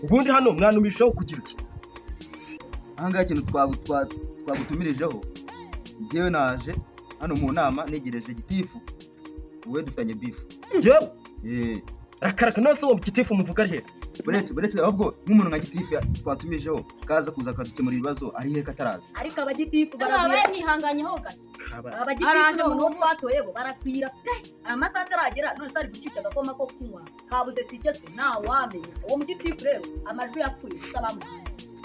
ubundi hano mwanumishaho kugira iki? Ahangaha ikintu twagutumirijeho njyewe naje hano mu nama negereje gitifu wowe dufitanye bifu. Jewe rakaraka nose uwo gitifu muvuga ari he? Buretse ahubwo nk'umuntu nka gitifu twatumijeho kaza kuza akadukemura ibibazo ari he kataraza. Ariko abagitifu barabaye nihanganyeho gake. Abagitifu mu batoye bo barakwira pe. Amasaha ataragera none sari gucica gakoma ko kunywa. Kabuze tike se nta wamenya. Uwo mugitifu rero amajwi yapfuye usabamo.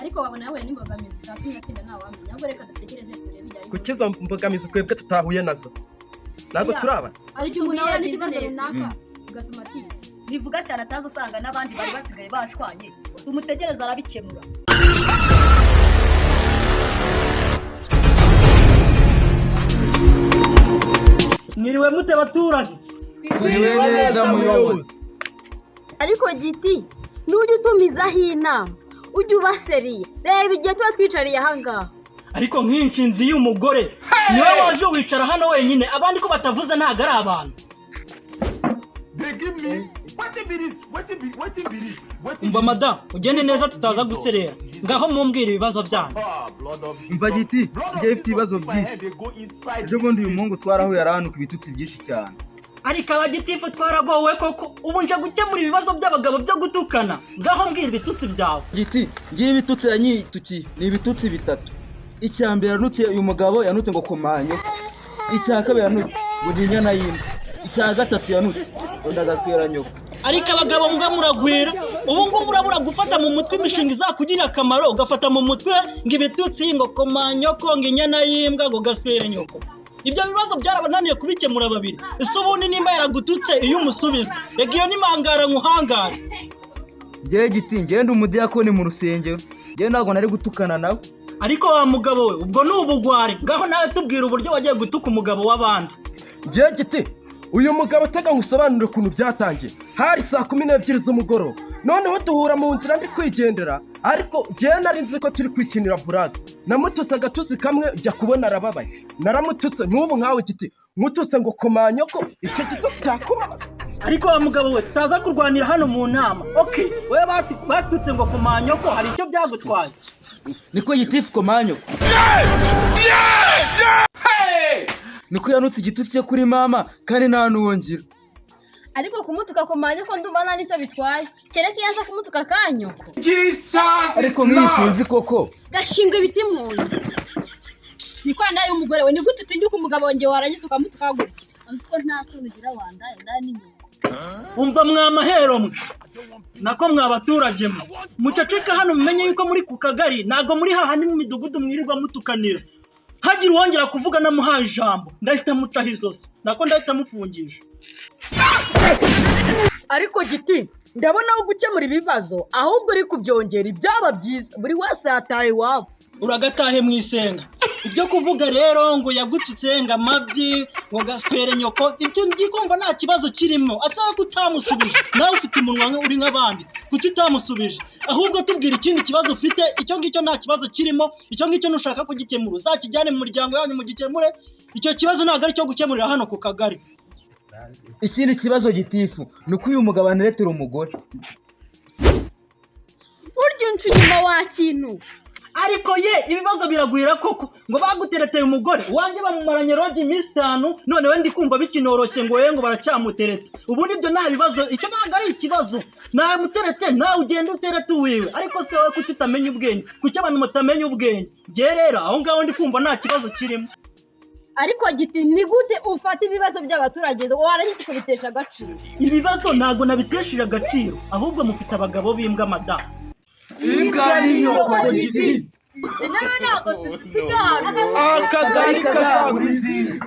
Ariko wabona yawe n'imbogamizi zatumye atinda nta wamenya. Ahubwo reka dutegereze turebe byari. Kukiza mbogamizi twebwe tutahuye nazo. Nago turaba. Ari cyo umuntu yagize runaka ugatuma atinda. Nivuga cyane atazo usanga n'abandi bari basigaye bashwanye. Tumutegereza arabikemura. Mwiriwe mute baturage? Twiriwe neza muyobozi. Ariko giti nuri utumizaho inama ujye ubaseriye reba igihe tuba twicariye ahangaha. Ariko nk'inshinzi y'umugore niwe waje wicara hano wenyine abandi ko batavuze ntago ari abantu. Umva madam ugende neza tutaza guserera ngaho mumbwira ibibazo byanyu. Umva giti njye ifite ibibazo byinshi. Ejo bundi uyu muhungu twarahuye arahanuka ibitutsi byinshi cyane. Ariko abagitifu twaragowe koko ubu nje gukemura ibibazo by'abagabo byo gutukana ngaho mbwira ibitutsi byawe. Giti ngiye ibitutsi yanyituki ni ibitutsi bitatu. Icyambere yanutse uyu mugabo yanutse ngo komanyo. Icya kabiri yanutse ngo ni inyana y'imbwa. Icya gatatu yanutse ndagatwera nyoko. Ariko abagabo mbwa muragwira ubu ngubu urabura gufata mu mutwe imishinga izakugirira akamaro ugafata mu mutwe ngo ibitutsi ngo komanyo ko ngo inyana y'imbwa ngo gaswera nyoko. Ibyo bibazo byarabananiye kubikemura babiri. Ese ubundi nimba yaragututse iyo umusubiza rega iyo nimangara nkuhangara. Ngiye giti ngende umudiyakoni mu rusengero ngiye ntago nari gutukana nawe. Ariko wa mugabo we ubwo ni ubugwari ngaho nawe tubwira uburyo wagiye gutuka umugabo w'abandi. Ngiye giti uyu mugabo tega ngusobanurire ukuntu byatangiye. Hari saa 12 z'umugoroba noneho duhura mu nzira ndi kwigendera ariko ngiye nari nzi ko turi kwikinira burage. Namututse agatuzi kamwe njya kubona arababaye. Naramututse n'ubu nkawe giti mututse ngo komanyo ko icyo gito cyakubaza. Ariko wa mugabo we tutaza kurwanira hano mu nama. Okay wewe batutse ngo komanyo ko hari icyo byagutwaye. Niko gitifu komanyo. Niko yanutse igitutsi cye kuri mama kandi nta nuwongira. Ariko kumutuka komanyo ko ndumva nta nicyo bitwaye. Kereka yaza kumutuka kanyoko. Ariko mwifunzi koko. Gashinga ibiti mpunzi. Niko ndaye umugore we ni gute utinduka umugabo wanjye warangiza ukamutuka gutya. Amsiko nta soni ugira wandaye ndani nyoko. Umva mwamahero mwe. Nako mwabaturage mwe. Muceceka hano mumenye yuko muri ku kagari nago muri hahandi mu midugudu mwirirwa mutukanira. Hagira uwongera kuvuga namuhaye ijambo ndahita mutahizo nako ndahita mufungisha. Ariko giti ndabona wo gukemura ibibazo ahubwo uri kubyongera ibyaba byiza buri wese yataye wabo. Uragatahe mwisenga. Ibyo kuvuga rero ngo yagututse ngo amabyi ngo gaswere nyoko ibyo ngikomva nta kibazo kirimo asaba kutamusubije nawe ufite umunwa uri nk'abandi kuki utamusubije ahubwo tubwira ikindi kibazo ufite icyo ngicyo nta kibazo kirimo icyo ngicyo nushaka kugikemura uzakijyane mu muryango yanyu mu gikemure icyo kibazo ntago ari cyo gukemurira hano ku kagari. Ikindi kibazo gitifu nuko uyu mugabo aneretera umugore. Burya uncunyuma wa kintu. Ariko ye ibibazo biragwira koko ngo bagutereteye umugore wanjye bamumaranye rogi iminsi 5 none we ndi kumva bikinoroshye ngo ngo baracyamutereta. Ubu nibyo nta bibazo icyo ntago ari ikibazo nawe muterete nawe ugenda uterete uwiwe ariko se wowe kuki utamenya ubwenge kuki abantu mutamenya ubwenge je rero aho ngaho ndi kumva nta kibazo kirimo. Ariko giti ni gute ufata ibibazo by'abaturage warangiza kubitesha agaciro. Ibibazo ntago nabiteshije agaciro ahubwo mufite abagabo bimbwa madamu. Imbwa n'inyoko giti. Akagari kazagurizi.